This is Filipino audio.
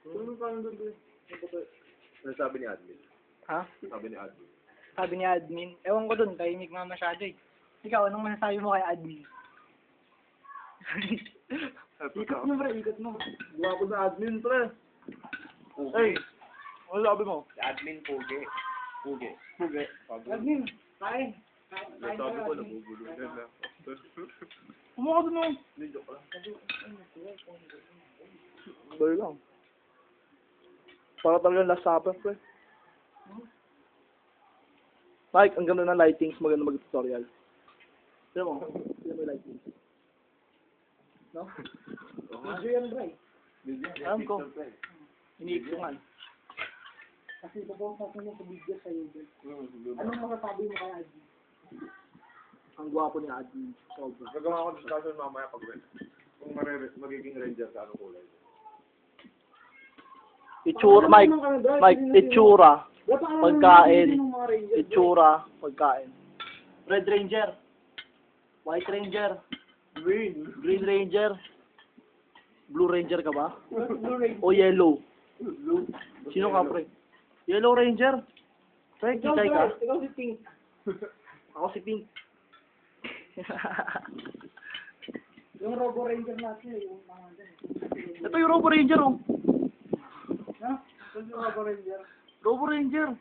Ano pa doon? Ano sabi ni admin? Ha? Sabi ni admin. Sabi ni admin. Ewan ko dun, tahimik nga masyado eh. Ikaw, anong masasabi mo kay admin? Ikot mo, pre, ikot mo. Gawa ko sa admin, pre. Ay, ano sabi mo? Si admin Pugi. Pugi. Pugi. Admin, kain. Sabi ko, nabubulugan na. Kumukha dun mo. Hindi, joke lang. Bali lang. Para talaga last supper, pre. Mike, ang ganda ng lightings, maganda mag-tutorial. Sino mo? Sino mo yung lightings? No? Video yan, bro. Alam ko. Iniiksungan. Kasi papost natin yung video sa YouTube. Anong masasabi mo kay Adi? Ang gwapo ni Adi. Sobra. Gagawa ko discussion mamaya pag kung magiging ranger sa anong kulay. Itsura, Mike, itsura, pagkain, itsura, pagkain. Red Ranger, White Ranger, Green. Green Ranger, Blue Ranger ka ba? O Yellow? Sino ka, pre? Yellow Ranger? Pre, kikay ka? Ikaw si Pink. Ako si Pink. Yung Robo Ranger natin, yung mga dyan. Ito yung Robo Ranger, oh. Ha? Ito yung Robo Ranger. Robo Ranger.